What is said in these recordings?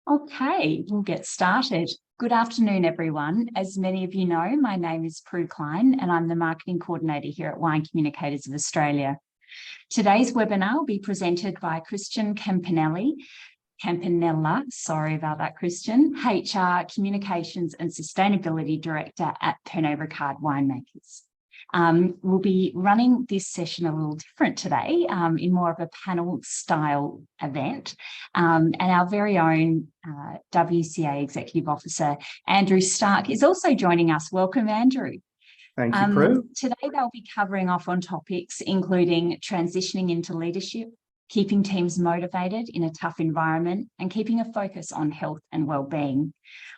Okay, we'll get started. Good afternoon, everyone. As many of you know, my name is Prue Klein and I'm the Marketing Coordinator here at Wine Communicators of Australia. Today's webinar will be presented by Christian Campanella, sorry about that, Christian, HR, Communications and Sustainability Director at Pernod Ricard Winemakers. We'll be running this session a little different today in more of a panel style event. And our very own WCA Executive Officer, Andrew Stark, is also joining us. Welcome, Andrew. Thank you, Prue. Today, they'll be covering off on topics including transitioning into leadership, keeping teams motivated in a tough environment, and keeping a focus on health and well-being.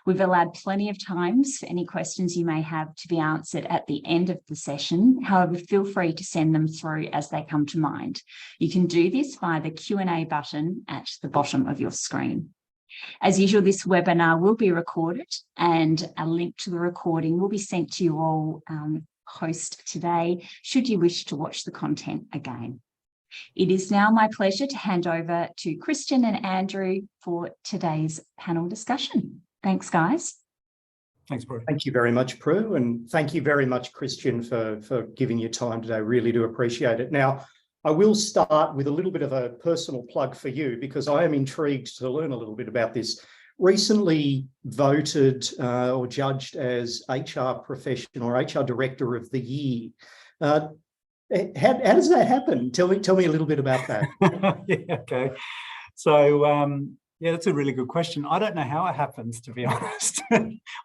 We've allowed plenty of times for any questions you may have to be answered at the end of the session. However, feel free to send them through as they come to mind. You can do this via the Q&A button at the bottom of your screen. As usual, this webinar will be recorded and a link to the recording will be sent to you all post today, should you wish to watch the content again. It is now my pleasure to hand over to Christian and Andrew for today's panel discussion. Thanks, guys. Thanks, Prue. Thank you very much, Prue, and thank you very much, Christian, for giving your time today. Really do appreciate it. Now, I will start with a little bit of a personal plug for you because I am intrigued to learn a little bit about this. Recently voted or judged as HR Professional or HR Director of the Year. How does that happen? Tell me a little bit about that. Yeah, okay. So, yeah, that's a really good question. I don't know how it happens, to be honest.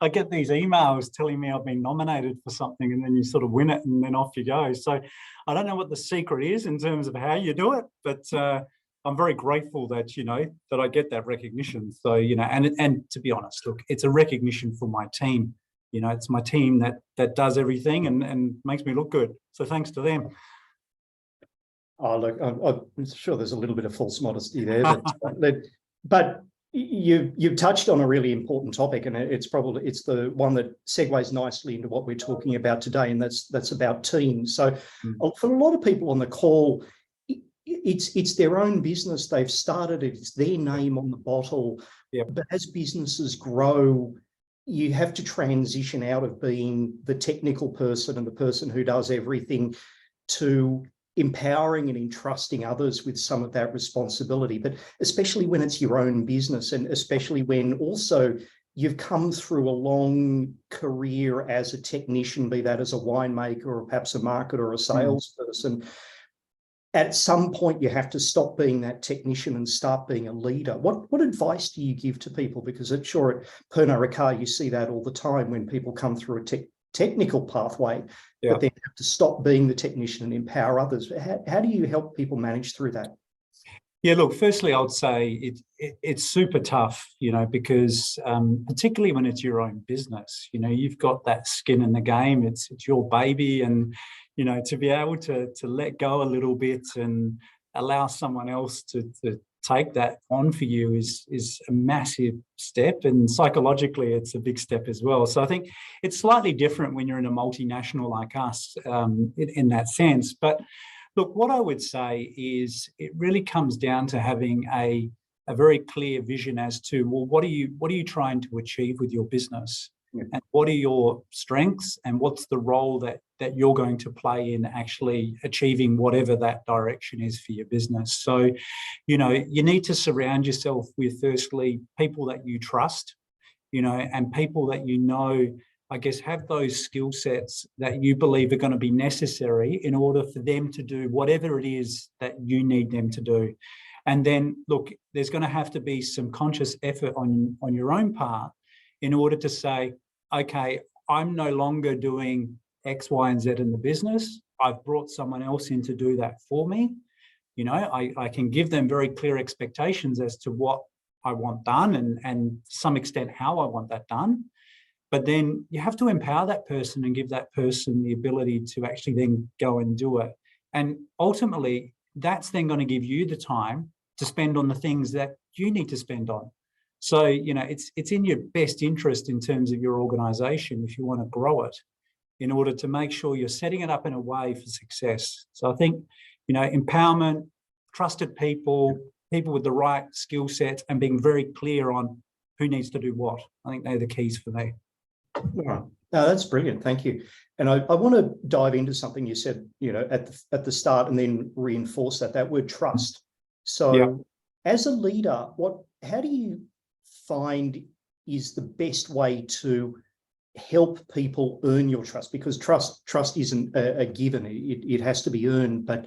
I get these emails telling me I've been nominated for something and then you sort of win it and then off you go. So I don't know what the secret is in terms of how you do it, but I'm very grateful that, that I get that recognition. So, and to be honest, look, it's a recognition for my team. It's my team that does everything and makes me look good. So thanks to them. Oh, look, I'm sure there's a little bit of false modesty there, but you've touched on a really important topic, and it's the one that segues nicely into what we're talking about today, and that's about teams. So for a lot of people on the call, it's their own business. They've started it. It's their name on the bottle. Yep. But as businesses grow, you have to transition out of being the technical person and the person who does everything to empowering and entrusting others with some of that responsibility, but especially when it's your own business and especially when also you've come through a long career as a technician, be that as a winemaker or perhaps a marketer or a salesperson. At some point, you have to stop being that technician and start being a leader. What advice do you give to people? Because I'm sure at Pernod Ricard, you see that all the time when people come through a technical pathway, but then have to stop being the technician and empower others. How do you help people manage through that? Yeah, look, firstly, I would say it's super tough, because particularly when it's your own business, you've got that skin in the game. It's your baby, and to be able to let go a little bit and allow someone else to take that on for you is a massive step, and psychologically it's a big step as well. So I think it's slightly different when you're in a multinational like us in that sense. But look, what I would say is it really comes down to having a very clear vision as to, well, what are you trying to achieve with your business? Yeah. And what are your strengths and what's the role that you're going to play in actually achieving whatever that direction is for your business? So, you need to surround yourself with, firstly, people that you trust, and people that I guess, have those skill sets that you believe are going to be necessary in order for them to do whatever it is that you need them to do. And then, look, there's going to have to be some conscious effort on your own part in order to say, okay, I'm no longer doing X, Y, and Z in the business. I've brought someone else in to do that for me. I can give them very clear expectations as to what I want done and to some extent how I want that done. But then you have to empower that person and give that person the ability to actually then go and do it. And ultimately, that's then going to give you the time to spend on the things that you need to spend on. So, it's in your best interest in terms of your organization, if you want to grow it, in order to make sure you're setting it up in a way for success. So I think, empowerment, trusted people with the right skill sets, and being very clear on who needs to do what. I think they're the keys for me. All right. No, that's brilliant. Thank you. And I want to dive into something you said, at the start, and then reinforce that word trust. So as a leader, how do you find is the best way to help people earn your trust? Because trust isn't a given, it has to be earned. But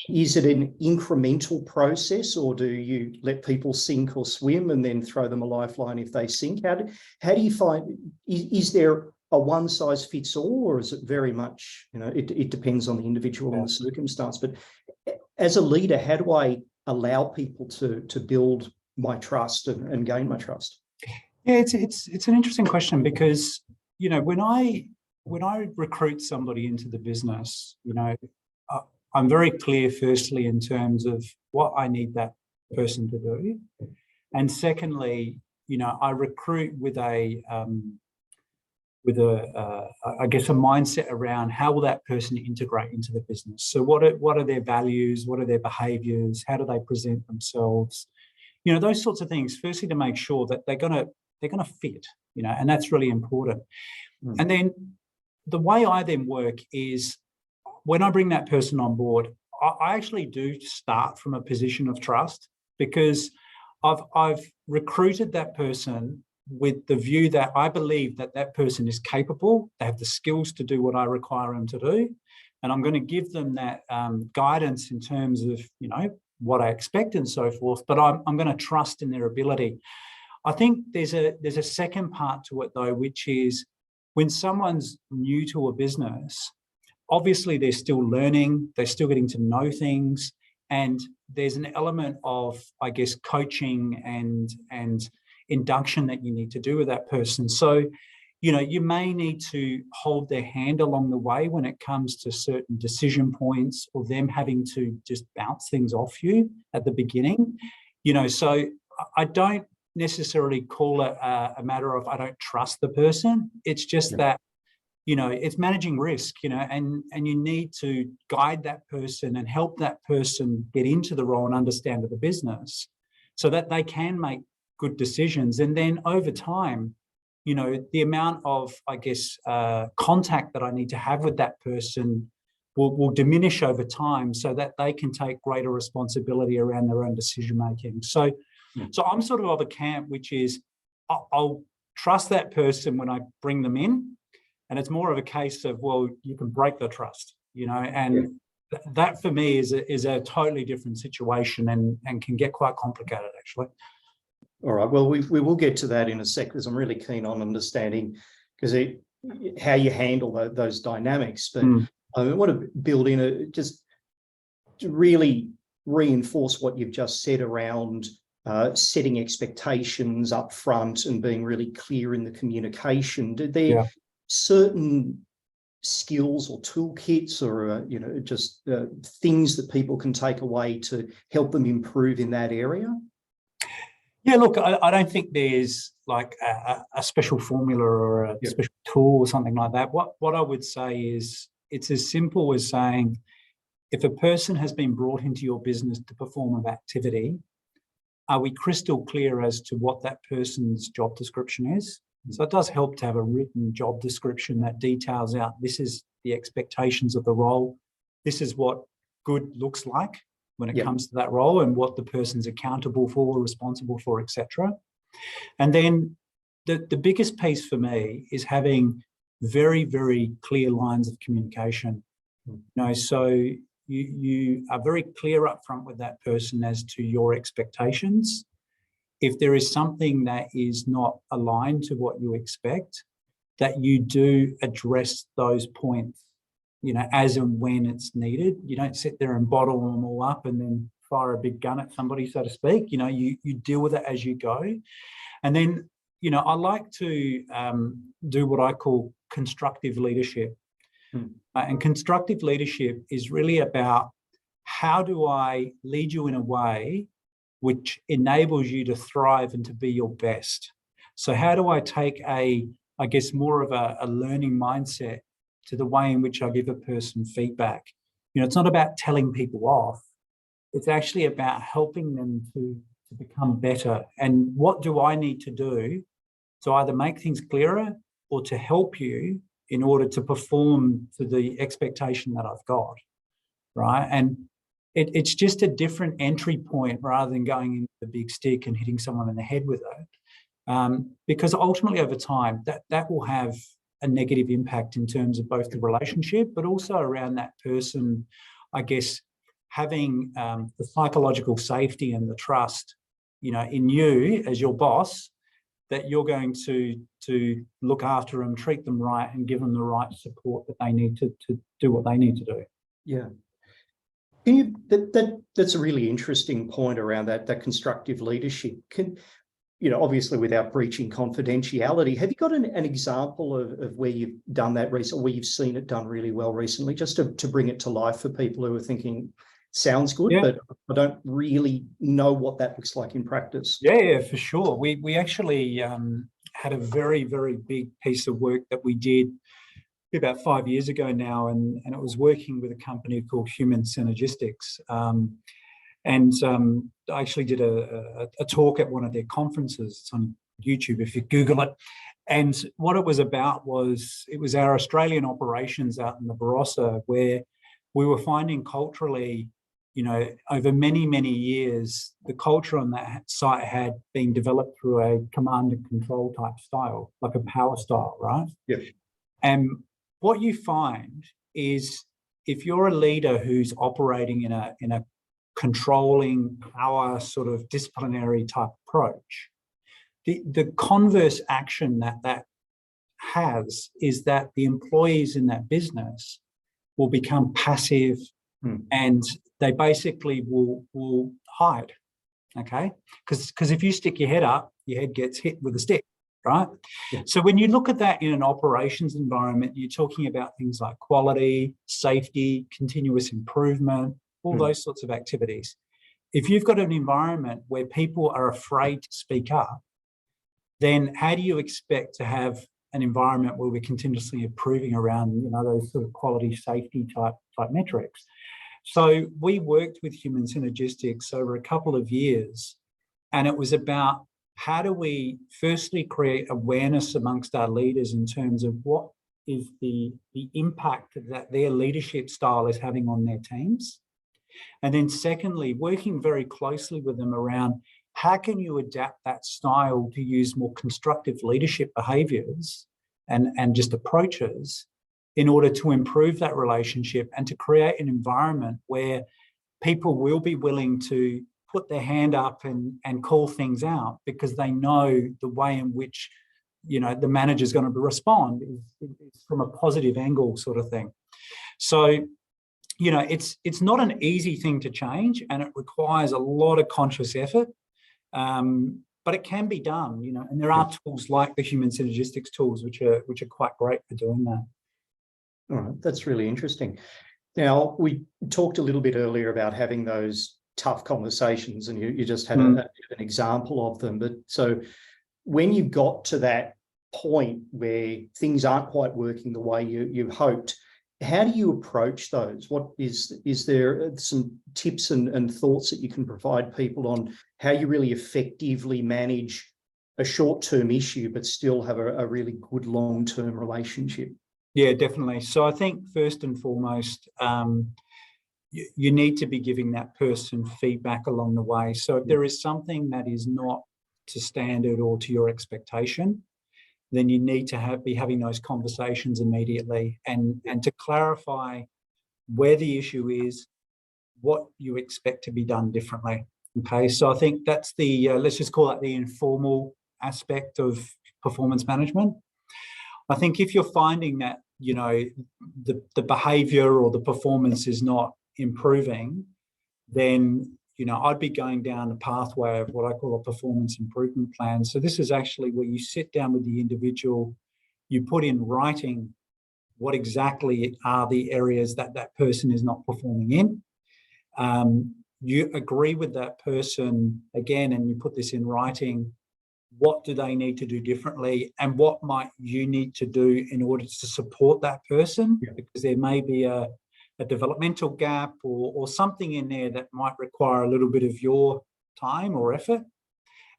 is it an incremental process, or do you let people sink or swim and then throw them a lifeline if they sink? How do you find, is there a one size fits all, or is it very much, it depends on the individual and the circumstance? But as a leader, how do I allow people to build my trust and gain my trust? Yeah, it's an interesting question, because when I recruit somebody into the business, I'm very clear, firstly, in terms of what I need that person to do, and secondly, I recruit with a mindset around how will that person integrate into the business. So what are their values? What are their behaviours? How do they present themselves? Those sorts of things. Firstly, to make sure that they're going to fit, and that's really important. And then the way I then work is, when I bring that person on board, I actually do start from a position of trust, because I've recruited that person with the view that I believe that person is capable, they have the skills to do what I require them to do, and I'm going to give them that guidance in terms of what I expect and so forth, but I'm going to trust in their ability. I think there's a second part to it, though, which is when someone's new to a business, obviously they're still learning, they're still getting to know things, and there's an element of, I guess, coaching and induction that you need to do with that person. So, you may need to hold their hand along the way when it comes to certain decision points, or them having to just bounce things off you at the beginning. So I don't necessarily call it a matter of I don't trust the person. It's just that, it's managing risk, and you need to guide that person and help that person get into the role and understand the business so that they can make good decisions. And then over time, the amount of, I guess, contact that I need to have with that person will diminish over time, so that they can take greater responsibility around their own decision making. So I'm sort of a camp which is I'll trust that person when I bring them in, and it's more of a case of, well, you can break the trust, and that for me is a totally different situation, and can get quite complicated, actually. All right. Well, we will get to that in a sec, because I'm really keen on understanding how you handle those dynamics. But I want to build in just to really reinforce what you've just said around setting expectations up front and being really clear in the communication. Did there certain skills or toolkits or just things that people can take away to help them improve in that area? Yeah, look, I don't think there's like a special formula or a special tool or something like that. What I would say is, it's as simple as saying, if a person has been brought into your business to perform an activity, are we crystal clear as to what that person's job description is? So it does help to have a written job description that details out, this is the expectations of the role, this is what good looks like when it comes to that role, and what the person's accountable for, responsible for, etc. And then the biggest piece for me is having very, very clear lines of communication. So you are very clear up front with that person as to your expectations. If there is something that is not aligned to what you expect, that you do address those points, as and when it's needed. You don't sit there and bottle them all up and then fire a big gun at somebody, so to speak. You deal with it as you go. And then, I like to do what I call constructive leadership. And constructive leadership is really about, how do I lead you in a way which enables you to thrive and to be your best? So how do I take more of a learning mindset to the way in which I give a person feedback? It's not about telling people off. It's actually about helping them to become better. And what do I need to do to either make things clearer or to help you in order to perform to the expectation that I've got, right? And it's just a different entry point rather than going into the big stick and hitting someone in the head with it. Because ultimately over time, that will have a negative impact in terms of both the relationship, but also around that person, I guess, having the psychological safety and the trust, in you as your boss, that you're going to look after them, treat them right, and give them the right support that they need to do what they need to do. Yeah. That's a really interesting point around that constructive leadership. Obviously without breaching confidentiality, have you got an example of where you've done that recently, where you've seen it done really well recently, just to bring it to life for people who are thinking, sounds good, Yeah. but I don't really know what that looks like in practice? Yeah, for sure. We actually had a very, very big piece of work that we did about 5 years ago now, and it was working with a company called Human Synergistics. I actually did a talk at one of their conferences. It's on YouTube if you Google it. And what it was about was, it was our Australian operations out in the Barossa, where we were finding culturally, over many, many years, the culture on that site had been developed through a command and control type style, like a power style, right? Yep. And what you find is, if you're a leader who's operating in a controlling power sort of disciplinary type approach, the converse action that has is that the employees in that business will become passive, and they basically will hide, okay? Because if you stick your head up, your head gets hit with a stick, right? Yeah. So when you look at that in an operations environment, you're talking about things like quality, safety, continuous improvement, all those sorts of activities. If you've got an environment where people are afraid to speak up, then how do you expect to have an environment where we're continuously improving around, those sort of quality, safety type metrics? So we worked with Human Synergistics over a couple of years, and it was about, how do we firstly create awareness amongst our leaders in terms of what is the impact that their leadership style is having on their teams? And then secondly, working very closely with them around, how can you adapt that style to use more constructive leadership behaviours and just approaches in order to improve that relationship and to create an environment where people will be willing to put their hand up and call things out, because they know the way in which, the manager's going to respond is from a positive angle sort of thing. So, it's not an easy thing to change, and it requires a lot of conscious effort, but it can be done, and there are tools like the Human Synergistics tools, which are quite great for doing that. All right, that's really interesting. Now, we talked a little bit earlier about having those tough conversations, and you just had an example of them. But so when you got to that point where things aren't quite working the way you hoped, how do you approach those? What is there some tips and thoughts that you can provide people on how you really effectively manage a short-term issue but still have a really good long-term relationship? Yeah, definitely. So I think first and foremost, you need to be giving that person feedback along the way. So if there is something that is not to standard or to your expectation, then you need to be having those conversations immediately and to clarify where the issue is, what you expect to be done differently. Okay, so I think that's the, let's just call that the informal aspect of performance management. I think if you're finding that, the behavior or the performance is not improving, then, I'd be going down the pathway of what I call a performance improvement plan. So this is actually where you sit down with the individual, you put in writing what exactly are the areas that person is not performing in. You agree with that person again, and you put this in writing. What do they need to do differently, and what might you need to do in order to support that person? Yeah. Because there may be a developmental gap or something in there that might require a little bit of your time or effort,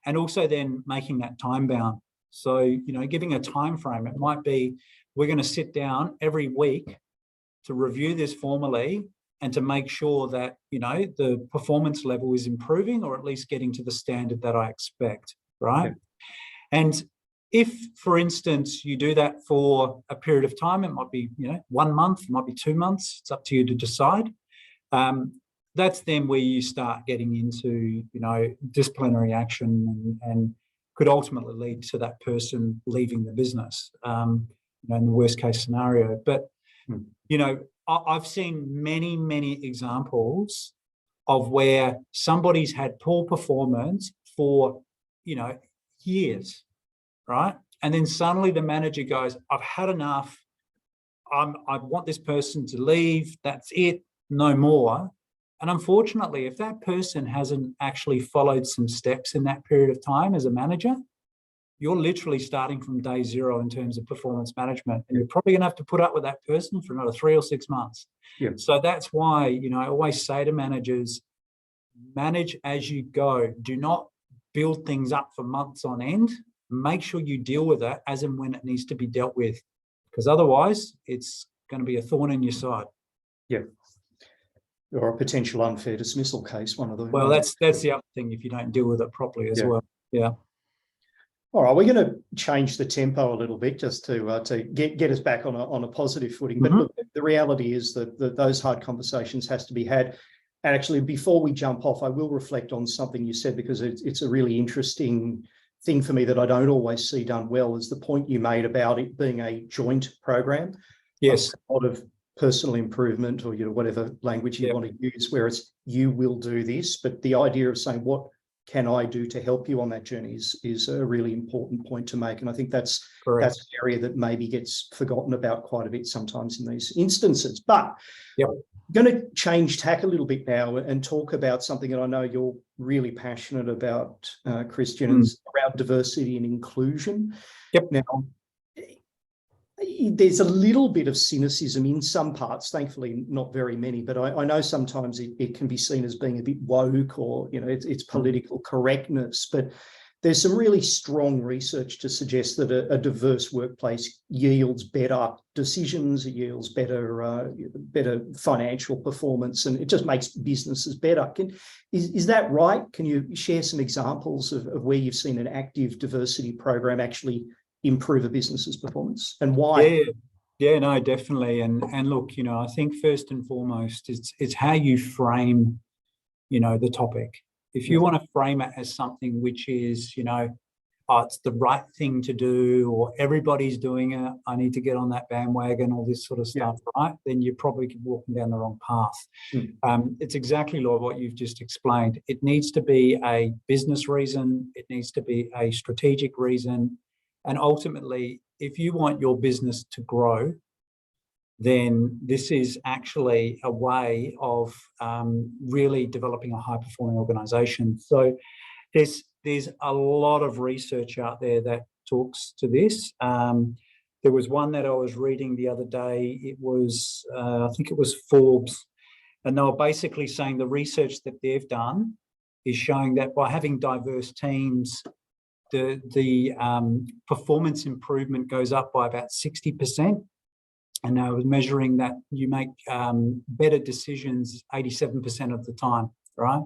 and also then making that time bound. So, you know, giving a time frame. It might be, we're going to sit down every week to review this formally and to make sure that, you know, the performance level is improving, or at least getting to the standard that I expect, right? Yeah. And if, for instance, you do that for a period of time, it might be, you know, 1 month, it might be 2 months, it's up to you to decide. That's then where you start getting into, you know, disciplinary action, and could ultimately lead to that person leaving the business, you know, in the worst case scenario. But, you know, I've seen many examples of where somebody's had poor performance for, you know, years, right? And then suddenly the manager goes, I've had enough. I want this person to leave. That's it, no more. And unfortunately, if that person hasn't actually followed some steps in that period of time as a manager, you're literally starting from day zero in terms of performance management. And you're probably going to have to put up with that person for another 3 or 6 months. Yeah. So that's why, you know, I always say to managers, manage as you go. Do not build things up for months on end. Make sure you deal with that as and when it needs to be dealt with, because otherwise it's going to be a thorn in your side. Yeah. Or a potential unfair dismissal case, one of those. Well, that's the other thing, if you don't deal with it properly as well. Yeah. All right, we're going to change the tempo a little bit just to get us back on a positive footing. But look, the reality is that those hard conversations has to be had. And actually, before we jump off, I will reflect on something you said, because it's a really interesting thing for me that I don't always see done well, is the point you made about it being a joint program. Yes. A lot of personal improvement, or, you know, whatever language you want to use, where it's, you will do this, but the idea of saying, what can I do to help you on that journey is a really important point to make. And I think that's an area that maybe gets forgotten about quite a bit sometimes in these instances. But I'm going to change tack a little bit now and talk about something that I know you're really passionate about, Christian, is around diversity and inclusion. Now, there's a little bit of cynicism in some parts, thankfully not very many, but I know sometimes it can be seen as being a bit woke, or, you know, it's political correctness. But there's some really strong research to suggest that a diverse workplace yields better decisions, it yields better financial performance, and it just makes businesses better. Is that right? Can you share some examples of where you've seen an active diversity program actually improve a business's performance, and why? Yeah, no, definitely. And look, you know, I think first and foremost, it's how you frame, you know, the topic. If you want to frame it as something which is, you know, oh, it's the right thing to do, or everybody's doing it, I need to get on that bandwagon, all this sort of stuff, right? Then you're probably walking down the wrong path. It's exactly like what you've just explained. It needs to be a business reason. It needs to be a strategic reason. And ultimately, if you want your business to grow, then this is actually a way of really developing a high-performing organisation. So there's a lot of research out there that talks to this. There was one that I was reading the other day. It was, I think it was Forbes, and they were basically saying the research that they've done is showing that by having diverse teams, the performance improvement goes up by about 60%. And I was measuring that you make better decisions 87% of the time, right?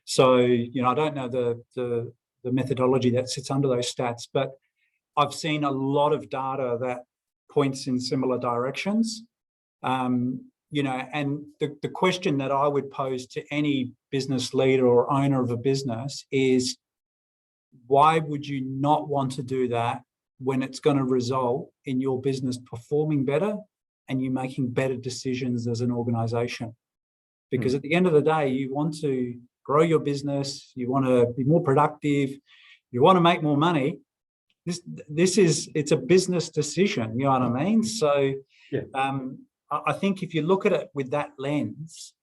So, you know, I don't know the methodology that sits under those stats, but I've seen a lot of data that points in similar directions. You know, and the question that I would pose to any business leader or owner of a business is, why would you not want to do that when it's going to result in your business performing better and you making better decisions as an organisation? Because at the end of the day, you want to grow your business, you want to be more productive, you want to make more money. It's a business decision, you know what I mean? So I think if you look at it with that lens,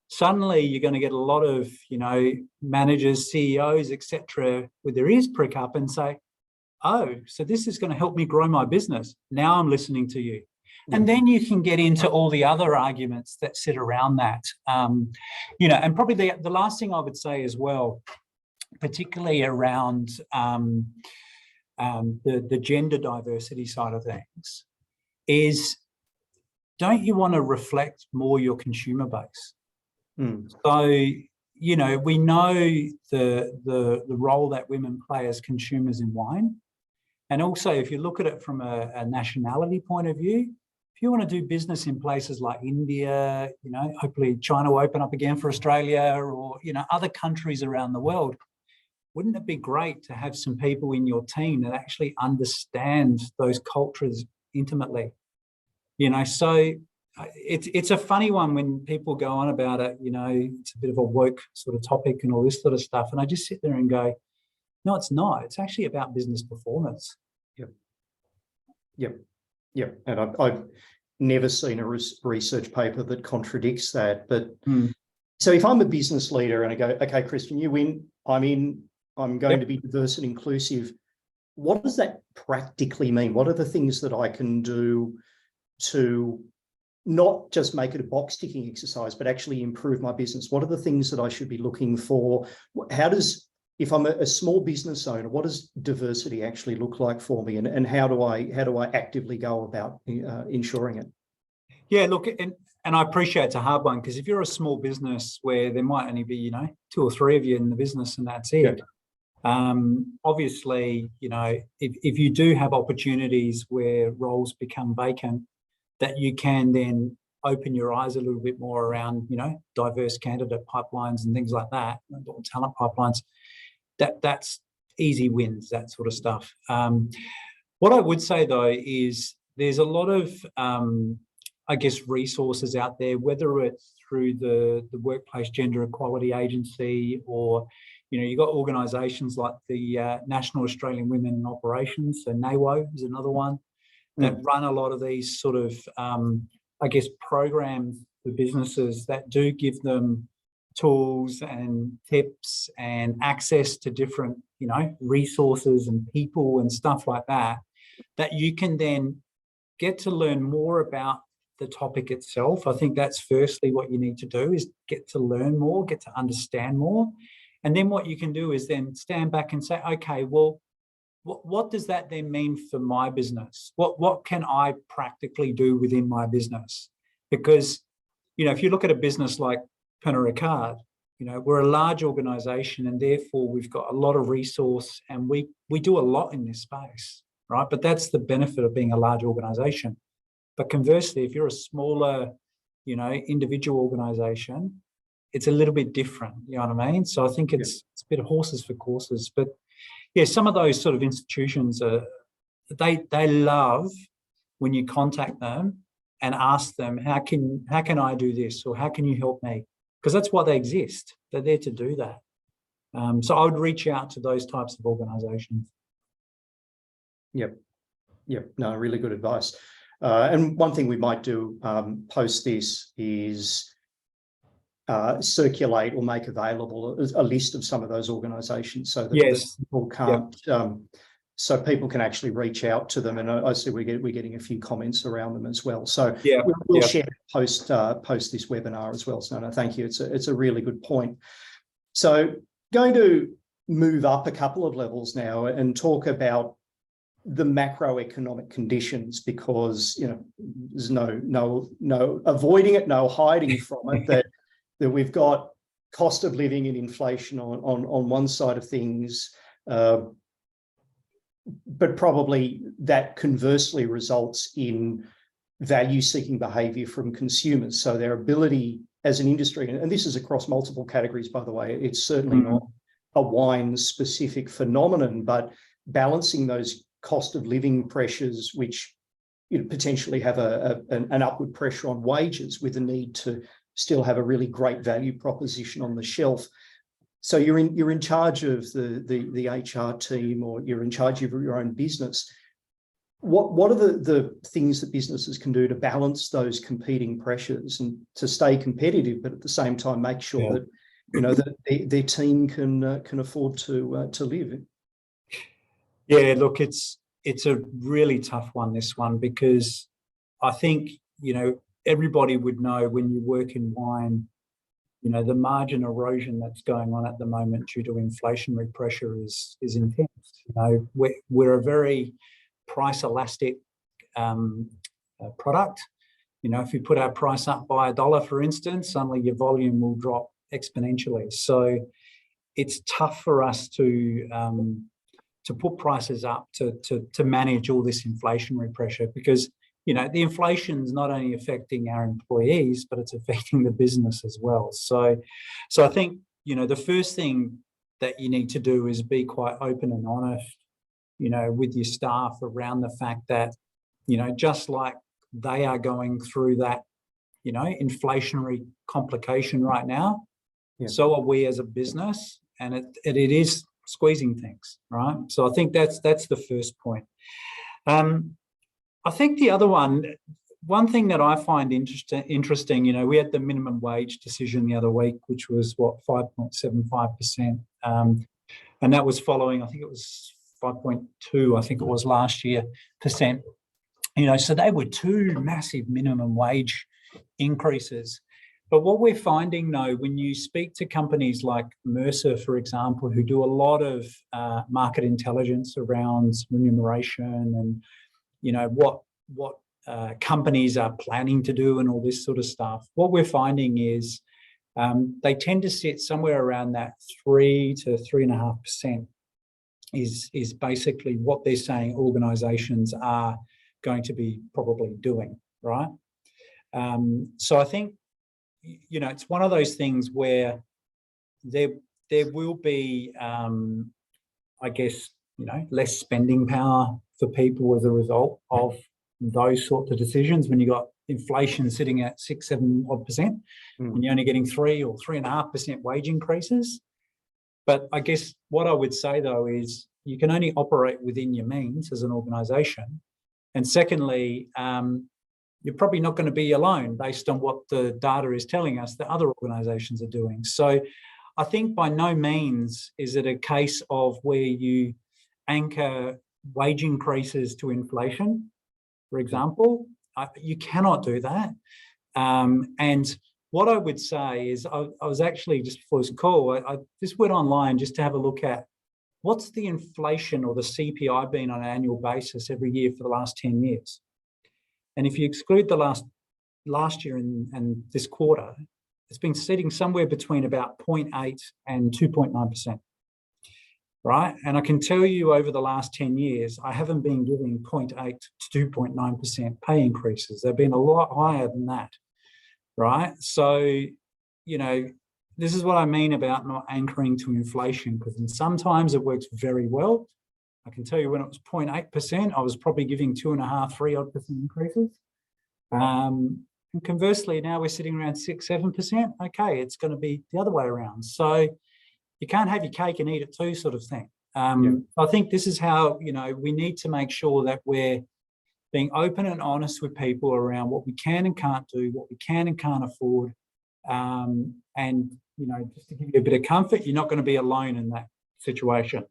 suddenly you're going to get a lot of, you know, managers, CEOs, etc., with their ears prick up and say, oh, so this is going to help me grow my business. Now I'm listening to you. And then you can get into all the other arguments that sit around that. You know, and probably the last thing I would say as well particularly around the gender diversity side of things, is don't you want to reflect more your consumer base? So, you know, we know the role that women play as consumers in wine. And also, if you look at it from a nationality point of view, if you want to do business in places like India, you know, hopefully China will open up again for Australia, or, you know, other countries around the world, wouldn't it be great to have some people in your team that actually understand those cultures intimately? You know, so it's a funny one when people go on about it, you know, it's a bit of a woke sort of topic and all this sort of stuff. And I just sit there and go, no, it's not. It's actually about business performance. Yep. And I've never seen a research paper that contradicts that. But so if I'm a business leader and I go, okay, Christian, you win, I'm in, I'm going to be diverse and inclusive. What does that practically mean? What are the things that I can do to not just make it a box ticking exercise, but actually improve my business? What are the things that I should be looking for? How does, if I'm a small business owner, what does diversity actually look like for me? And how do I actively go about ensuring it? Yeah, look, and I appreciate it's a hard one, because if you're a small business where there might only be, you know, 2 or 3 of you in the business and that's it. Obviously, you know, if you do have opportunities where roles become vacant, that you can then open your eyes a little bit more around, you know, diverse candidate pipelines and things like that, or talent pipelines. That's easy wins, that sort of stuff. What I would say though is there's a lot of, I guess, resources out there, whether it's through the Workplace Gender Equality Agency, or, you know, you've got organisations like the National Australian Women in Operations, so NAWO is another one, that run a lot of these sort of, I guess, programs for businesses that do give them tools and tips and access to different, you know, resources and people and stuff like that, that you can then get to learn more about the topic itself. I think that's firstly what you need to do, is get to learn more, get to understand more. And then what you can do is then stand back and say, okay, well, what does that then mean for my business? What can I practically do within my business? Because, you know, if you look at a business like Pernod Ricard, you know, we're a large organisation, and therefore we've got a lot of resource, and we do a lot in this space, right? But that's the benefit of being a large organisation. But conversely, if you're a smaller, you know, individual organisation, it's a little bit different, you know what I mean? So I think it's a bit of horses for courses. But yeah, some of those sort of institutions they love when you contact them and ask them, how can I do this, or how can you help me? Because that's why they exist. They're there to do that. So I would reach out to those types of organisations. Yep. No, really good advice. And one thing we might do post this is circulate or make available a list of some of those organisations, so that people can't, so people can actually reach out to them. And I see we're getting a few comments around them as well. So we'll share post this webinar as well. So no, thank you. It's a really good point. So going to move up a couple of levels now and talk about the macroeconomic conditions, because, you know, there's no avoiding it, no hiding from it, that we've got cost of living and inflation on one side of things, but probably that conversely results in value-seeking behaviour from consumers. So their ability as an industry, and this is across multiple categories, by the way, it's certainly not a wine-specific phenomenon, but balancing those cost of living pressures, which, you know, potentially have an upward pressure on wages, with the need to still have a really great value proposition on the shelf. So you're in charge of the HR team, or you're in charge of your own business. What are the things that businesses can do to balance those competing pressures and to stay competitive, but at the same time make sure that, you know, that their team can afford to live? Yeah, look, it's a really tough one, this one, because I think, you know, everybody would know when you work in wine, the margin erosion that's going on at the moment due to inflationary pressure is intense. We're a very price elastic product. If you put our price up by $1, for instance, suddenly your volume will drop exponentially. So it's tough for us to put prices up to manage all this inflationary pressure, because the inflation is not only affecting our employees, but it's affecting the business as well. So I think the first thing that you need to do is be quite open and honest, with your staff around the fact that just like they are going through that inflationary complication right now, so are we as a business, and it is squeezing things, right? So I think that's the first point. I think the other one thing that I find interesting, we had the minimum wage decision the other week, which was 5.75%, and that was following, I think it was 5.2, I think it was last year, percent. So they were two massive minimum wage increases. But what we're finding, though, when you speak to companies like Mercer, for example, who do a lot of market intelligence around remuneration and what companies are planning to do and all this sort of stuff, what we're finding is they tend to sit somewhere around that 3 to 3.5% is basically what they're saying organisations are going to be probably doing, right? So I think it's one of those things where there will be, I guess, less spending power for people as a result of those sorts of decisions. When you got inflation sitting at 6-7 odd percent, and you're only getting 3 or 3.5% wage increases. But I guess what I would say, though, is you can only operate within your means as an organisation. And secondly, you're probably not going to be alone based on what the data is telling us that other organisations are doing. So I think by no means is it a case of where you anchor wage increases to inflation, for example. You cannot do that. And what I would say is I was actually, just before this call, I just went online just to have a look at what's the inflation or the CPI been on an annual basis every year for the last 10 years. And if you exclude the last year and this quarter, it's been sitting somewhere between about 0.8 and 2.9%, right? And I can tell you over the last 10 years, I haven't been giving 0.8 to 2.9% pay increases. They've been a lot higher than that, right? So, this is what I mean about not anchoring to inflation, because sometimes it works very well. I can tell you when it was 0.8%, I was probably giving 2.5%, 3% odd increases. And conversely, now we're sitting around 6-7%. Okay, it's going to be the other way around. So you can't have your cake and eat it too, sort of thing. I think this is how, we need to make sure that we're being open and honest with people around what we can and can't do, what we can and can't afford. And, just to give you a bit of comfort, you're not going to be alone in that situation.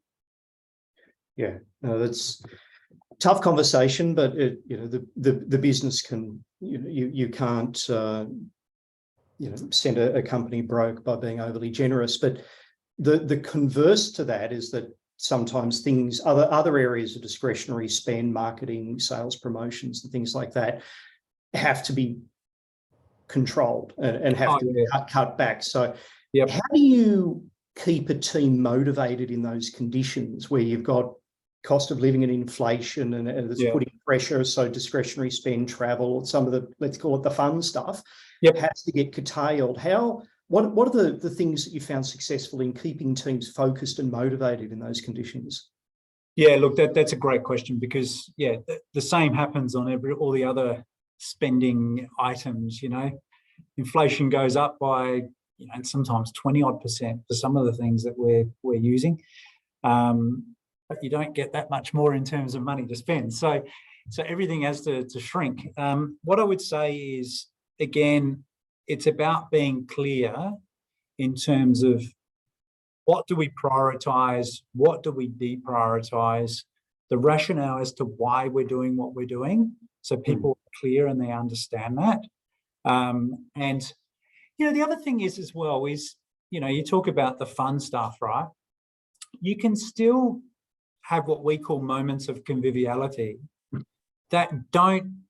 Yeah, no, that's a tough conversation, but the business can, you can't, send a company broke by being overly generous. But the converse to that is that sometimes other areas of discretionary spend, marketing, sales, promotions, and things like that have to be controlled and have to be cut back. So how do you keep a team motivated in those conditions where you've got cost of living and inflation and it's putting pressure, so discretionary spend, travel, some of the, let's call it the fun stuff, has to get curtailed? What are the things that you found successful in keeping teams focused and motivated in those conditions? Yeah, look, that's a great question, because the same happens on all the other spending items. Inflation goes up by and sometimes 20 odd percent for some of the things that we're using, but you don't get that much more in terms of money to spend. So everything has to shrink. What I would say is, again, it's about being clear in terms of what do we prioritize, what do we deprioritize, the rationale as to why we're doing what we're doing, so people are clear and they understand that. And The other thing is as well is, you talk about the fun stuff, right? You can still have what we call moments of conviviality that don't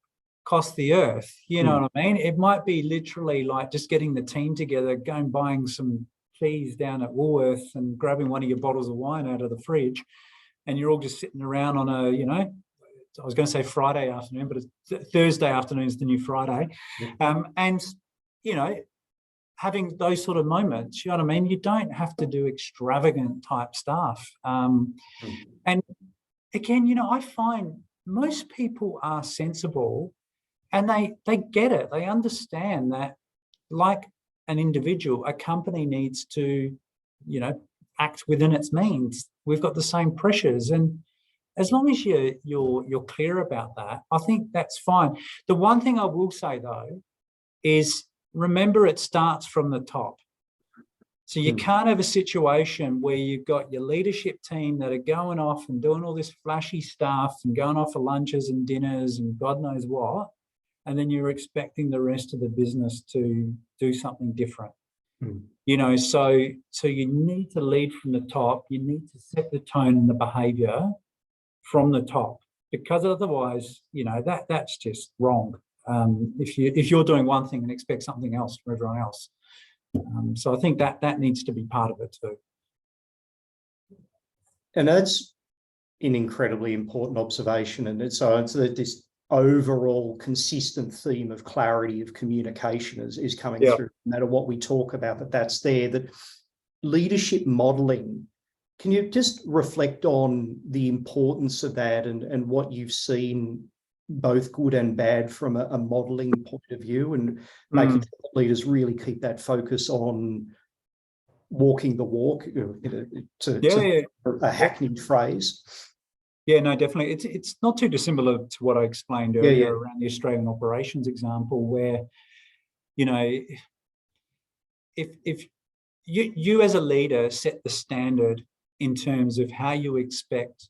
cost the earth. You know what I mean? It might be literally like just getting the team together, going buying some cheese down at Woolworths and grabbing one of your bottles of wine out of the fridge, and you're all just sitting around on a, I was going to say Friday afternoon, but it's Thursday afternoon is the new Friday. And, having those sort of moments, you know what I mean? You don't have to do extravagant type stuff. And again, I find most people are sensible and they get it. They understand that, like an individual, a company needs to, act within its means. We've got the same pressures, and as long as you're clear about that, I think that's fine. The one thing I will say though is, remember, it starts from the top. So you can't have a situation where you've got your leadership team that are going off and doing all this flashy stuff and going off for lunches and dinners and God knows what, and then you're expecting the rest of the business to do something different. So you need to lead from the top. You need to set the tone and the behaviour from the top, because otherwise, that's just wrong. If you're doing one thing and expect something else from everyone else. So I think that needs to be part of it too. And that's an incredibly important observation. And it's this overall consistent theme of clarity of communication is coming through, no matter what we talk about, that's there, that leadership modelling. Can you just reflect on the importance of that and what you've seen, both good and bad, from a modelling point of view, and making sure that leaders really keep that focus on walking the walk, to a hackneyed phrase? Yeah, no, definitely. It's not too dissimilar to what I explained earlier around the Australian operations example, where, if you as a leader set the standard in terms of how you expect,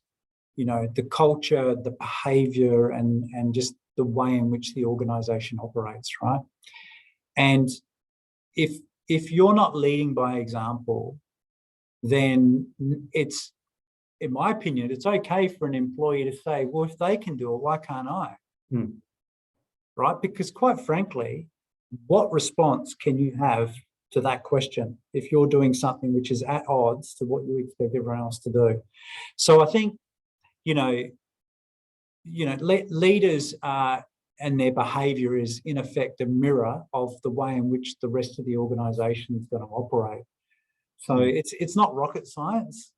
the culture, the behaviour, and just the way in which the organisation operates, right? And if you're not leading by example, then it's, in my opinion, it's okay for an employee to say, well, if they can do it, why can't I? Right? Because quite frankly, what response can you have to that question if you're doing something which is at odds to what you expect everyone else to do? So I think, leaders are, and their behaviour is in effect a mirror of the way in which the rest of the organisation is going to operate. So it's not rocket science.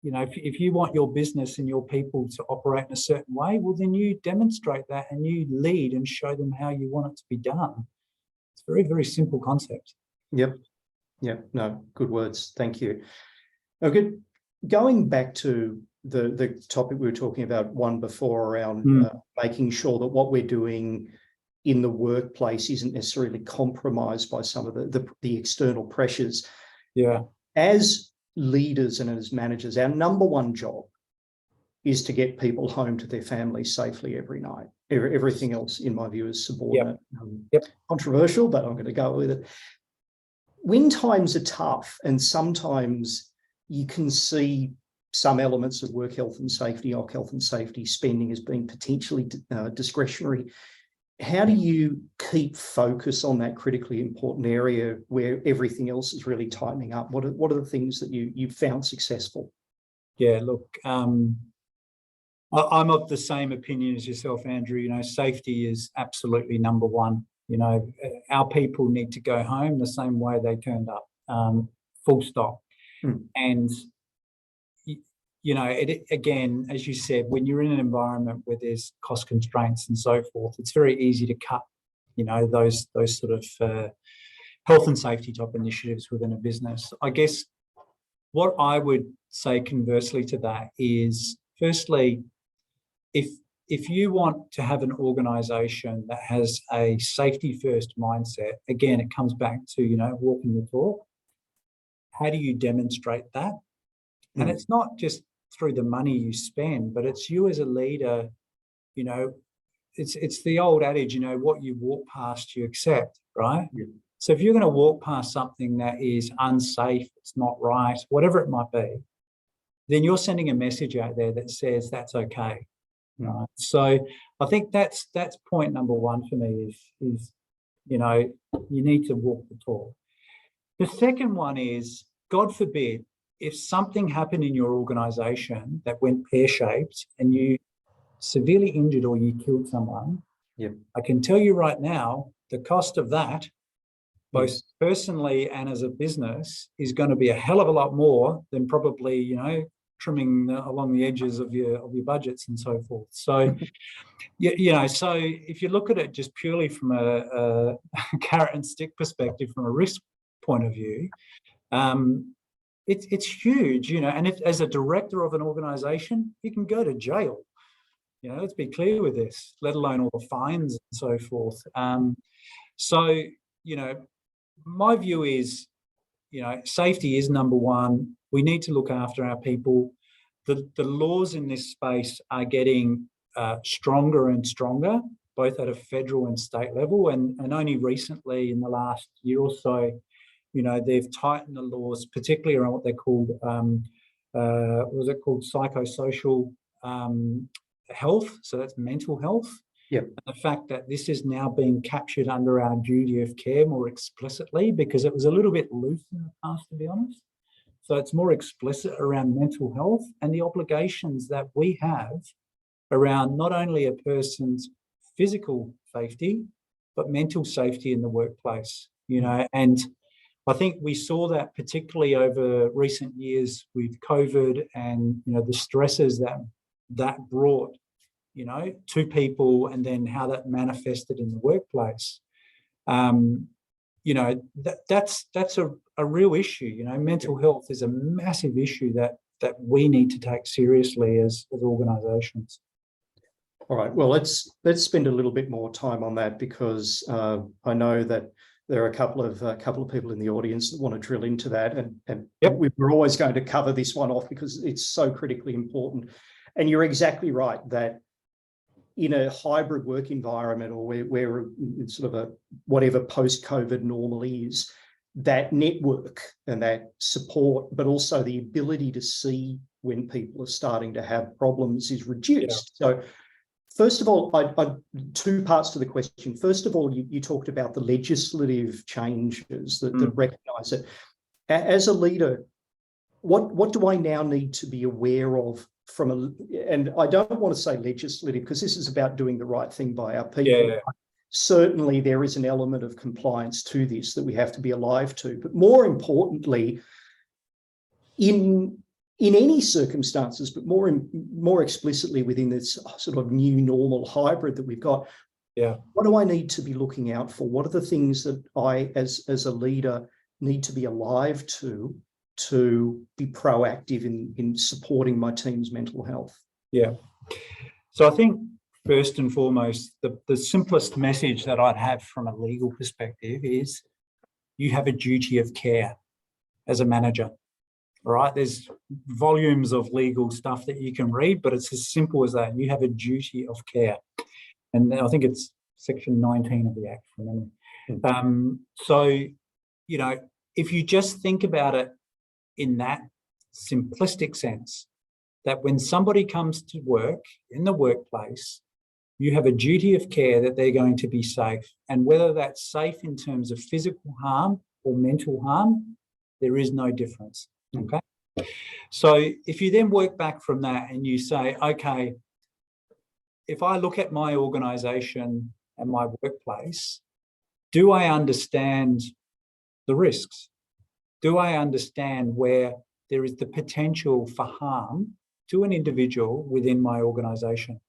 If you want your business and your people to operate in a certain way, well, then you demonstrate that and you lead and show them how you want it to be done. It's a very, very simple concept. Yep. No, good words. Thank you. Okay, going back to the topic we were talking about one before around making sure that what we're doing in the workplace isn't necessarily compromised by some of the external pressures. Yeah. As leaders and as managers, our number one job is to get people home to their families safely every night. Everything else, in my view, is subordinate. Controversial, but I'm going to go with it. When times are tough, and sometimes you can see some elements of work health and safety, or health and safety spending as being potentially discretionary, how do you keep focus on that critically important area where everything else is really tightening up? What are the things that you've found successful? Yeah, look, I'm of the same opinion as yourself, Andrew. Safety is absolutely number one. Our people need to go home the same way they turned up, full stop. And again, as you said, when you're in an environment where there's cost constraints and so forth, it's very easy to cut, those sort of health and safety type initiatives within a business. I guess what I would say conversely to that is, firstly, if you want to have an organisation that has a safety first mindset, again, it comes back to, walking the talk. How do you demonstrate that? And it's not just through the money you spend, but it's you as a leader. It's the old adage, what you walk past, you accept, right? So if you're going to walk past something that is unsafe, it's not right, whatever it might be, then you're sending a message out there that says that's okay. Right? So I think that's point number one for me is you know, you need to walk the talk. The second one is, God forbid, if something happened in your organization that went pear-shaped and you severely injured or you killed someone, yep. I can tell you right now, the cost of that, both personally and as a business, is going to be a hell of a lot more than probably, you know, trimming along the edges of your budgets and so forth. So, you know, so if you look at it just purely from a carrot and stick perspective, from a risk point of view, it's huge, you know. And if, as a director of an organisation, you can go to jail. You know, let's be clear with this, let alone all the fines and so forth. So, you know, my view is, you know, safety is number one. We need to look after our people. The laws in this space are getting stronger and stronger, both at a federal and state level. And only recently, in the last year or so, you know, they've tightened the laws, particularly around what they're called, what was it called, psychosocial health. So that's mental health. Yep. And the fact that this is now being captured under our duty of care more explicitly, because it was a little bit loose in the past, to be honest. So it's more explicit around mental health and the obligations that we have around not only a person's physical safety, but mental safety in the workplace, you know. And I think we saw that particularly over recent years with COVID and, you know, the stresses that brought, you know, to people, and then how that manifested in the workplace. You know, that's a real issue. You know, mental health is a massive issue that we need to take seriously as organisations. All right. Well, let's spend a little bit more time on that, because I know that there are a couple of people in the audience that want to drill into that, and yep. We're always going to cover this one off because it's so critically important. And you're exactly right that in a hybrid work environment, or where it's sort of a whatever post-COVID normal is, that network and that support, but also the ability to see when people are starting to have problems, is reduced. Yeah. So first of all, two parts to the question. First of all, you talked about the legislative changes that recognise it. As a leader, what do I now need to be aware of and I don't want to say legislative, because this is about doing the right thing by our people. Yeah. Certainly there is an element of compliance to this that we have to be alive to. But more importantly, in any circumstances, but more explicitly within this sort of new normal hybrid that we've got, what do I need to be looking out for? What are the things that I, as a leader, need to be alive to be proactive in supporting my team's mental health? Yeah. So I think first and foremost, the simplest message that I'd have from a legal perspective is you have a duty of care as a manager. All right. There's volumes of legal stuff that you can read, but it's as simple as that. You have a duty of care. And I think it's section 19 of the Act from memory. So, you know, if you just think about it in that simplistic sense, that when somebody comes to work in the workplace, you have a duty of care that they're going to be safe. And whether that's safe in terms of physical harm or mental harm, there is no difference. Okay. So if you then work back from that and you say, okay, if I look at my organisation and my workplace, do I understand the risks? Do I understand where there is the potential for harm to an individual within my organisation?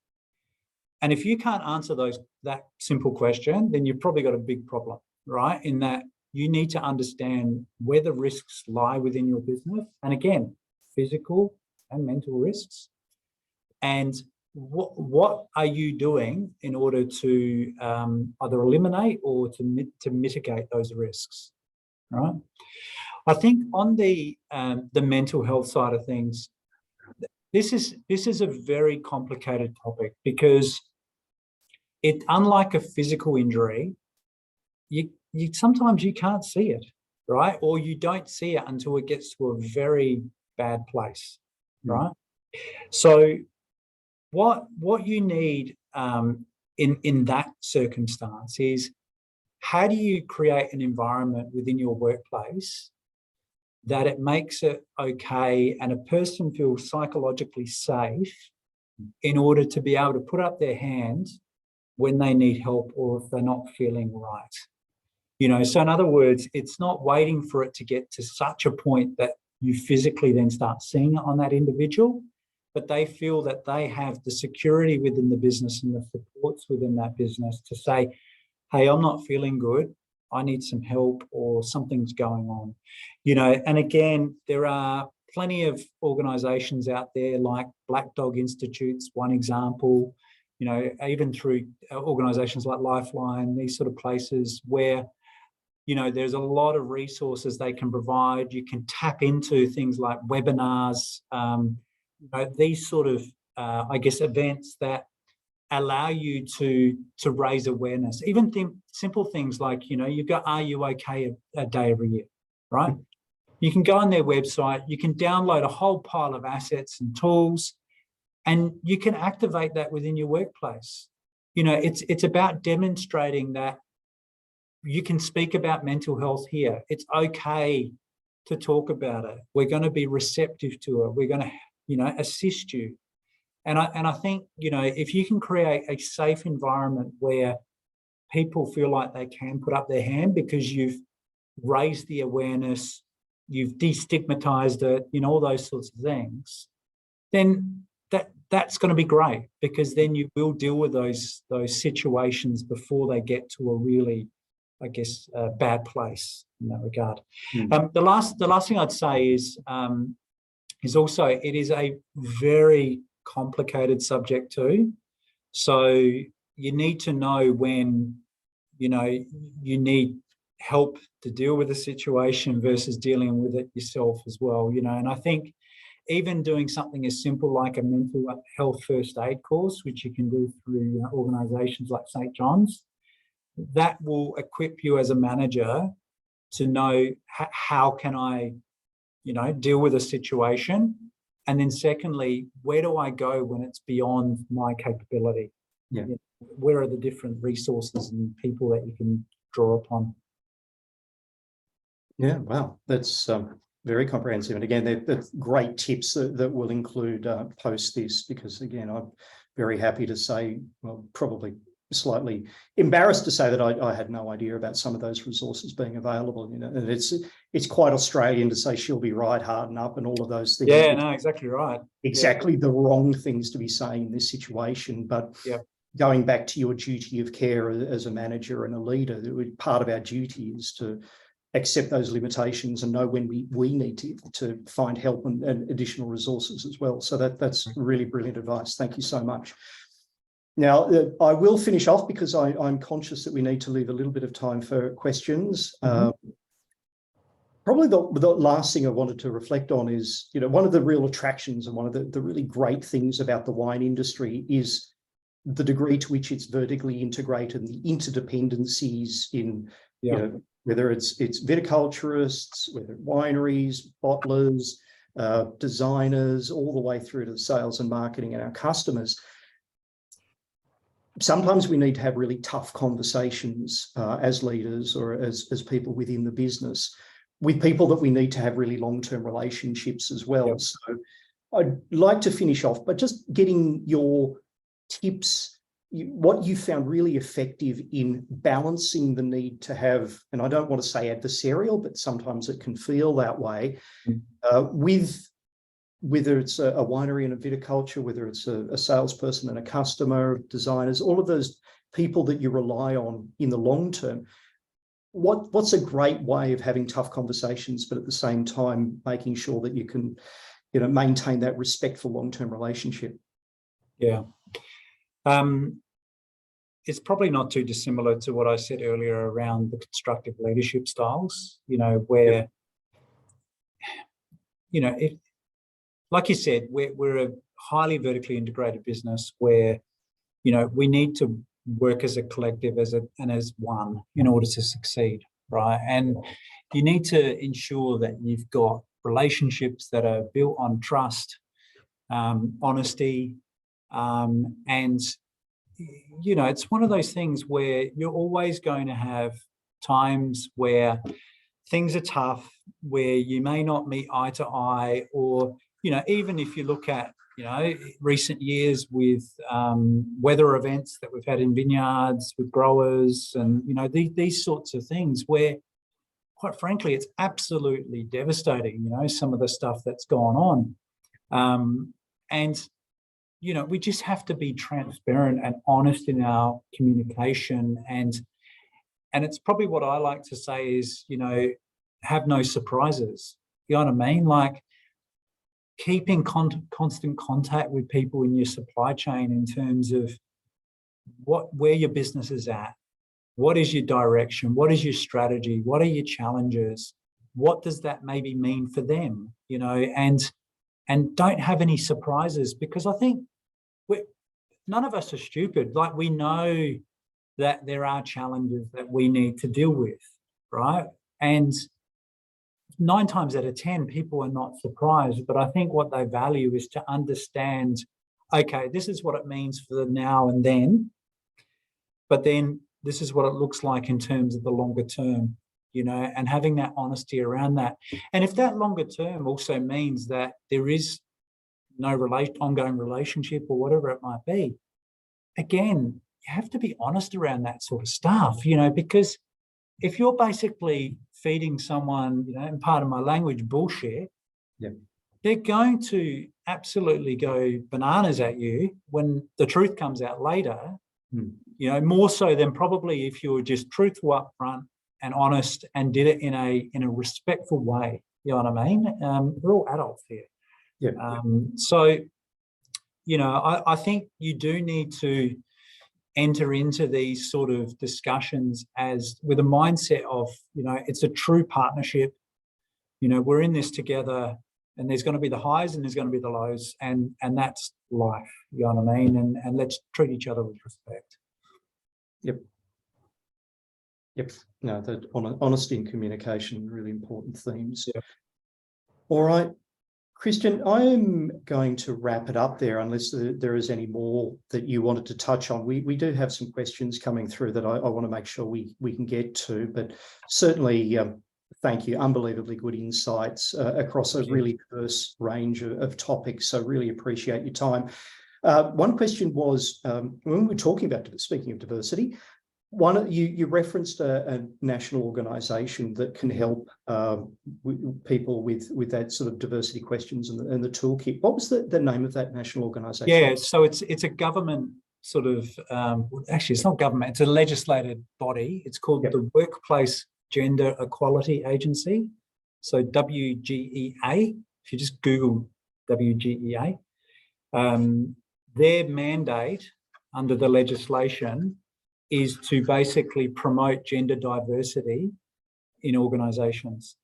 And if you can't answer that simple question, then you've probably got a big problem, right? In that you need to understand where the risks lie within your business. And again, physical and mental risks. And what are you doing in order to either eliminate or to mitigate those risks, right? I think on the mental health side of things, this is a very complicated topic, because unlike a physical injury, sometimes you can't see it, right? Or you don't see it until it gets to a very bad place, right? So what you need in that circumstance is, how do you create an environment within your workplace that it makes it okay and a person feels psychologically safe in order to be able to put up their hand when they need help or if they're not feeling right? You know, so in other words, it's not waiting for it to get to such a point that you physically then start seeing it on that individual, but they feel that they have the security within the business and the supports within that business to say, hey, I'm not feeling good, I need some help, or something's going on. You know, and again, there are plenty of organisations out there, like Black Dog Institute's one example, you know, even through organisations like Lifeline, these sort of places where, you know, there's a lot of resources they can provide. You can tap into things like webinars, you know, these sort of, I guess, events that allow you to raise awareness. Even simple things like, you know, you've got Are You OK a day every year, right? You can go on their website, you can download a whole pile of assets and tools, and you can activate that within your workplace. You know, it's about demonstrating that you can speak about mental health here. It's okay to talk about it. We're going to be receptive to it. We're going to, you know, assist you. And I think, you know, if you can create a safe environment where people feel like they can put up their hand because you've raised the awareness, you've destigmatized it, you know, all those sorts of things, then that's going to be great, because then you will deal with those situations before they get to a really, I guess, bad place in that regard. The last thing I'd say is also, it is a very complicated subject too. So you need to know when, you know, you need help to deal with the situation versus dealing with it yourself as well, you know. And I think even doing something as simple like a mental health first aid course, which you can do through organisations like St. John's, that will equip you as a manager to know how can I, you know, deal with a situation. And then secondly, where do I go when it's beyond my capability? Yeah. You know, where are the different resources and people that you can draw upon? Yeah, wow, that's very comprehensive. And again, they're great tips that will include post this, because again, I'm very happy to say, well, probably slightly embarrassed to say that I had no idea about some of those resources being available, you know. And it's quite Australian to say she'll be right, harden up, and all of those things. Yeah, no, exactly right. Exactly the wrong things to be saying in this situation. But going back to your duty of care as a manager and a leader, part of our duty is to accept those limitations and know when we need to find help and additional resources as well. So that's really brilliant advice. Thank you so much. Now, I will finish off because I'm conscious that we need to leave a little bit of time for questions. Probably the last thing I wanted to reflect on is, you know, one of the real attractions and one of the really great things about the wine industry is the degree to which it's vertically integrated and the interdependencies in, you know, whether it's viticulturists, whether wineries, bottlers, designers, all the way through to sales and marketing and our customers. Sometimes we need to have really tough conversations as leaders or as people within the business with people that we need to have really long-term relationships as well. So I'd like to finish off by just getting your tips, what you found really effective in balancing the need to have, and I don't want to say adversarial, but sometimes it can feel that way, with whether it's a winery and a viticulture, whether it's a salesperson and a customer, designers, all of those people that you rely on in the long term. What's a great way of having tough conversations, but at the same time making sure that you can, you know, maintain that respectful long-term relationship? Yeah. It's probably not too dissimilar to what I said earlier around the constructive leadership styles, you know, where, you know, if, like you said, we're a highly vertically integrated business where, you know, we need to work as a collective, and as one, in order to succeed, right? And you need to ensure that you've got relationships that are built on trust, honesty, and it's one of those things where you're always going to have times where things are tough, where you may not meet eye to eye, or even if you look at recent years with weather events that we've had in vineyards with growers, and these sorts of things where, quite frankly, it's absolutely devastating, some of the stuff that's gone on. And we just have to be transparent and honest in our communication. And it's probably what I like to say is, have no surprises. You know what I mean? Like, keeping constant contact with people in your supply chain in terms of where your business is at, what is your direction, what is your strategy, what are your challenges, what does that maybe mean for them, and don't have any surprises, because I think none of us are stupid. Like, we know that there are challenges that we need to deal with, right? And 9 times out of 10, people are not surprised, but I think what they value is to understand, okay, this is what it means for the now and then, but then this is what it looks like in terms of the longer term, and having that honesty around that. And if that longer term also means that there is no ongoing relationship or whatever it might be, again, you have to be honest around that sort of stuff, because if you're basically feeding someone, in part of my language, bullshit, they're going to absolutely go bananas at you when the truth comes out later, more so than probably if you were just truthful up front and honest and did it in a respectful way. You know what I mean? We're all adults here. So, I think you do need to enter into these sort of discussions as with a mindset of, it's a true partnership. We're in this together, and there's going to be the highs and there's going to be the lows, and that's life. You know what I mean? And let's treat each other with respect. Yep. No, that honesty and communication, really important themes. All right, Christian, I'm going to wrap it up there, unless there is any more that you wanted to touch on. We do have some questions coming through that I want to make sure we can get to, but certainly thank you. Unbelievably good insights across a really diverse range of topics, so really appreciate your time. One question was, when we were talking about, speaking of diversity, you referenced a national organisation that can help people with that sort of diversity questions and the toolkit. What was the name of that national organisation? Yeah, so it's a government sort of, actually it's not government, it's a legislated body. It's called the Workplace Gender Equality Agency, so WGEA. If you just Google WGEA, their mandate under the legislation is to basically promote gender diversity in organisations.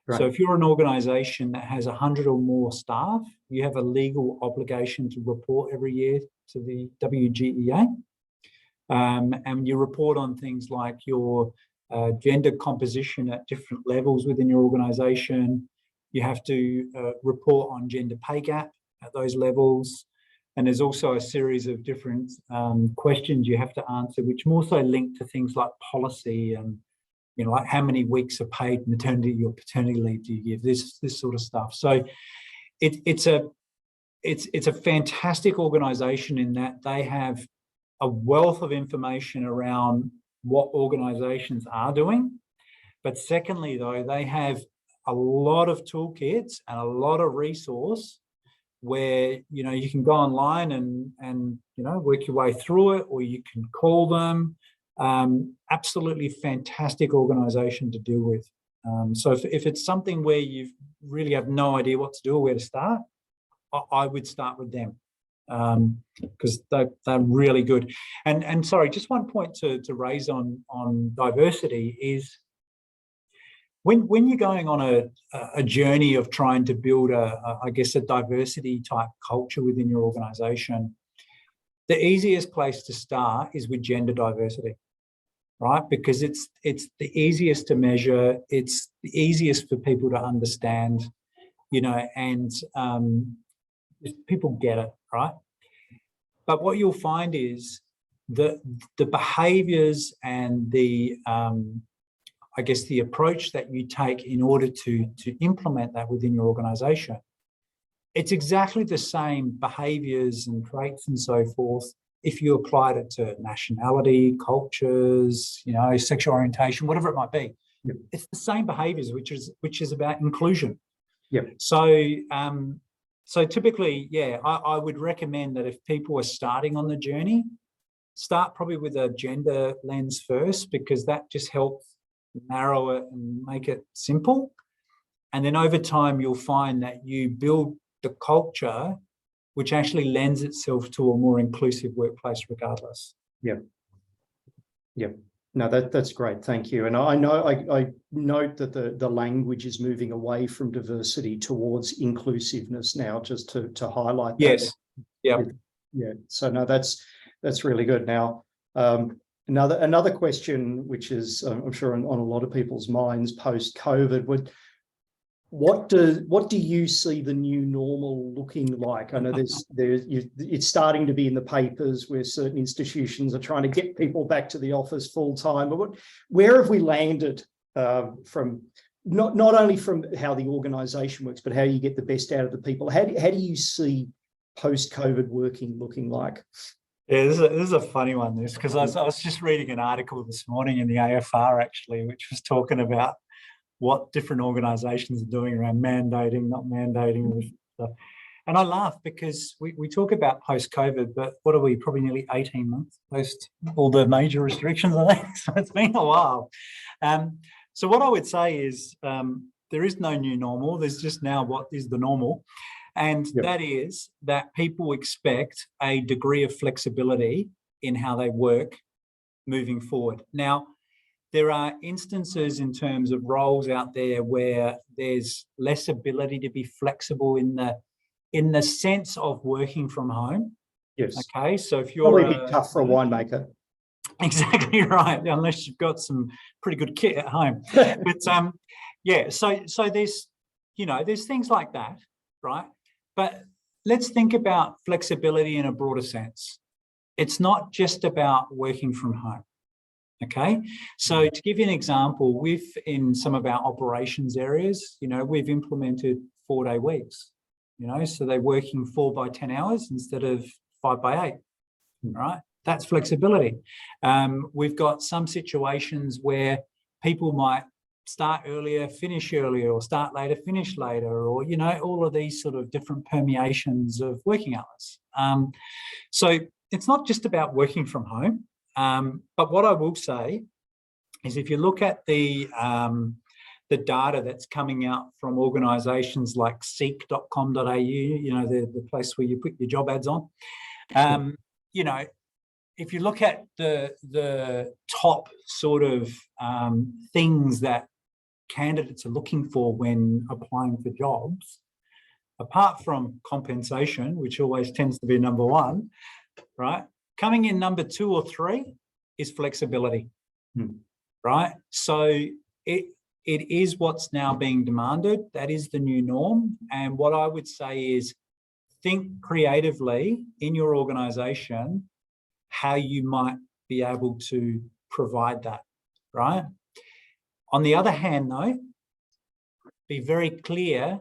Right. So if you're an organisation that has 100 or more staff, you have a legal obligation to report every year to the WGEA. And you report on things like your gender composition at different levels within your organisation. You have to report on gender pay gap at those levels. And there's also a series of different questions you have to answer, which more so link to things like policy and, like how many weeks of paid maternity or paternity leave do you give, this sort of stuff. So it's a fantastic organisation in that they have a wealth of information around what organisations are doing. But secondly, though, they have a lot of toolkits and a lot of resource where, you can go online and work your way through it, or you can call them. Absolutely fantastic organisation to deal with. So if it's something where you really have no idea what to do or where to start, I would start with them, because they're really good. And sorry, just one point to raise on diversity is, when you're going on a journey of trying to build a diversity type culture within your organisation, the easiest place to start is with gender diversity, right? Because it's the easiest to measure, it's the easiest for people to understand, you know, and people get it, right? But what you'll find is that the behaviours and the I guess the approach that you take in order to implement that within your organisation, it's exactly the same behaviours and traits and so forth if you applied it to nationality, cultures, you know, sexual orientation, whatever it might be. Yep. It's the same behaviours, which is about inclusion. Yep. So typically, yeah, I would recommend that if people are starting on the journey, start probably with a gender lens first, because that just helps narrow it and make it simple. And then over time, you'll find that you build the culture which actually lends itself to a more inclusive workplace regardless. Yeah. Yeah. No, that's great. Thank you. And I know I note that the language is moving away from diversity towards inclusiveness now, just to highlight that. Yes. Yeah. Yeah. So no, that's really good. Now, another question, which is I'm sure on a lot of people's minds post-COVID, what do you see the new normal looking like? I know it's starting to be in the papers where certain institutions are trying to get people back to the office full time. But where have we landed from not only from how the organisation works, but how you get the best out of the people? How do you see post-COVID working looking like? Yeah, this is a funny one, because I was just reading an article this morning in the AFR actually, which was talking about what different organisations are doing around mandating, not mandating stuff. And I laugh because we talk about post-COVID, but what are we, probably nearly 18 months post all the major restrictions, I think. So it's been a while. So what I would say is there is no new normal. There's just now what is the normal. And Yep. that is that people expect a degree of flexibility in how they work moving forward. Now, there are instances in terms of roles out there where there's less ability to be flexible in the sense of working from home. Yes. Okay, so if you're probably a bit tough for a winemaker. Exactly right, unless you've got some pretty good kit at home. But yeah, so there's, you know, there's things like that, right? But let's think about flexibility in a broader sense. It's not just about working from home. Okay, so to give you an example, in some of our operations areas, you know, we've implemented 4-day weeks, you know, so they're working 4 by 10 hours instead of 5 by 8, right? That's flexibility. We've got some situations where people might start earlier, finish earlier, or start later, finish later, or, you know, all of these sort of different permeations of working hours. So it's not just about working from home. But what I will say is if you look at the data that's coming out from organisations like seek.com.au, you know, the place where you put your job ads on, you know, if you look at the top sort of things that candidates are looking for when applying for jobs, apart from compensation, which always tends to be number one, right? Coming in number 2 or 3 is flexibility, right? So it is what's now being demanded. That is the new norm. And what I would say is think creatively in your organisation how you might be able to provide that, right? On the other hand, though, be very clear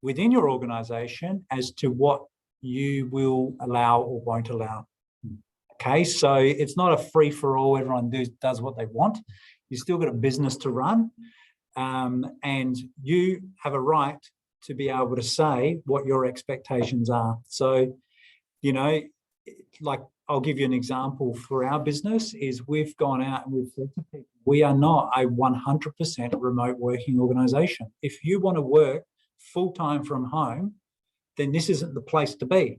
within your organisation as to what you will allow or won't allow. Okay, so it's not a free-for-all, everyone does what they want. You've still got a business to run, and you have a right to be able to say what your expectations are. So, you know, like I'll give you an example for our business is we've gone out and we've said to people, we are not a 100% remote working organisation. If you want to work full-time from home, then this isn't the place to be,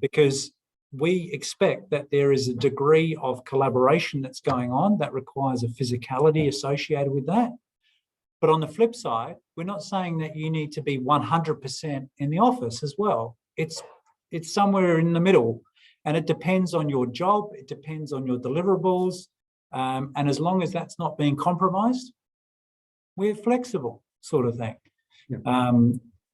because we expect that there is a degree of collaboration that's going on that requires a physicality associated with that. But on the flip side, we're not saying that you need to be 100% in the office as well. It's somewhere in the middle. And it depends on your job, it depends on your deliverables. And as long as that's not being compromised, we're flexible, sort of thing. Yeah.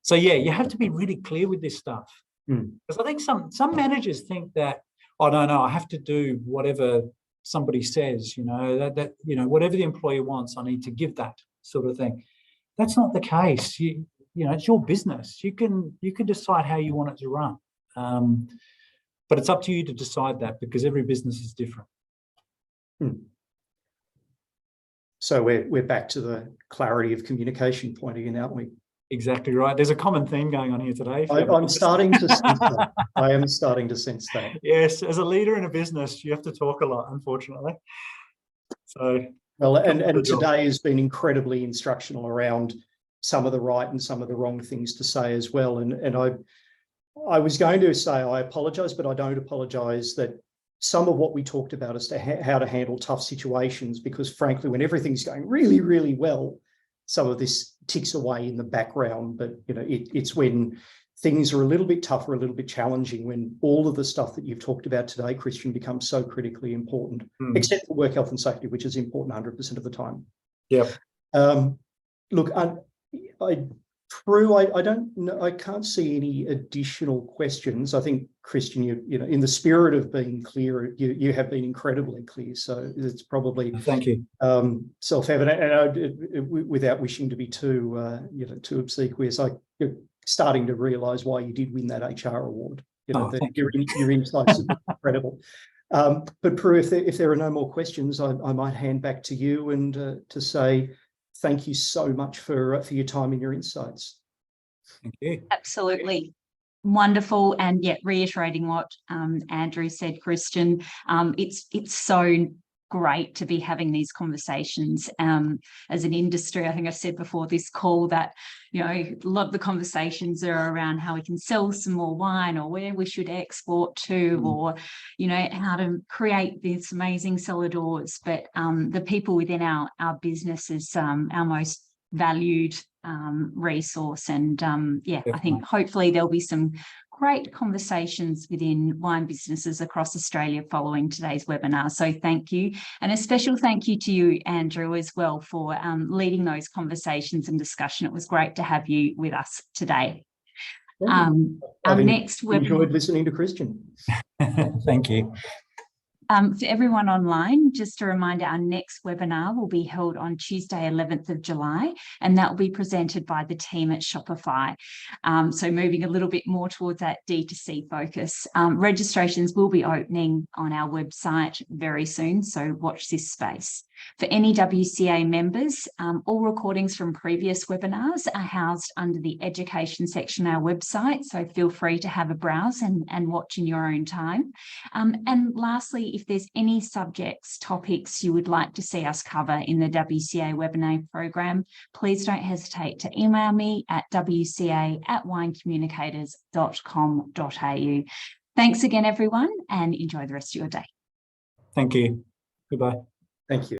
So yeah, you have to be really clear with this stuff. Because I think some managers think that, oh no, I have to do whatever somebody says, that whatever the employer wants, I need to give that, sort of thing. That's not the case. It's your business. You can decide how you want it to run. But it's up to you to decide that, because every business is different. So we're back to the clarity of communication point again, aren't we? Exactly right. There's a common theme going on here today. I'm starting to sense that. I am starting to sense that. Yes, as a leader in a business, you have to talk a lot, unfortunately. So well, and today has been incredibly instructional around some of the right and some of the wrong things to say as well. And I was going to say I apologise, but I don't apologise that some of what we talked about as to how to handle tough situations, because frankly, when everything's going really, really well, some of this ticks away in the background. But it's when things are a little bit tougher, a little bit challenging, when all of the stuff that you've talked about today, Christian, becomes so critically important, except for work health and safety, which is important 100% of the time. Yeah. Look, Prue, I don't know, I can't see any additional questions. I think, Christian, in the spirit of being clear, you have been incredibly clear. So it's probably thank you. Self-evident, and without wishing to be too obsequious, you're starting to realise why you did win that HR award. Your insights are incredible. But Prue, if there are no more questions, I might hand back to you and to say thank you so much for your time and your insights. Thank you. Absolutely. Wonderful. And yet reiterating what Andrew said, Christian, it's so great to be having these conversations as an industry. I think I've said before this call that, a lot of the conversations are around how we can sell some more wine, or where we should export to, or, how to create this amazing cellar doors. But the people within our business is our most valued resource. And I think hopefully there'll be some great conversations within wine businesses across Australia following today's webinar. So thank you. And a special thank you to you, Andrew, as well, for leading those conversations and discussion. It was great to have you with us today. Our next webinar. Enjoyed listening to Christian. Thank you. For everyone online, just a reminder, our next webinar will be held on Tuesday, 11th of July, and that will be presented by the team at Shopify. So moving a little bit more towards that D2C focus. Registrations will be opening on our website very soon, so watch this space. For any WCA members, all recordings from previous webinars are housed under the education section of our website, so feel free to have a browse and watch in your own time. And lastly, if there's any subjects, topics you would like to see us cover in the WCA webinar program, please don't hesitate to email me at wca@winecommunicators.com.au. Thanks again, everyone, and enjoy the rest of your day. Thank you. Goodbye. Thank you.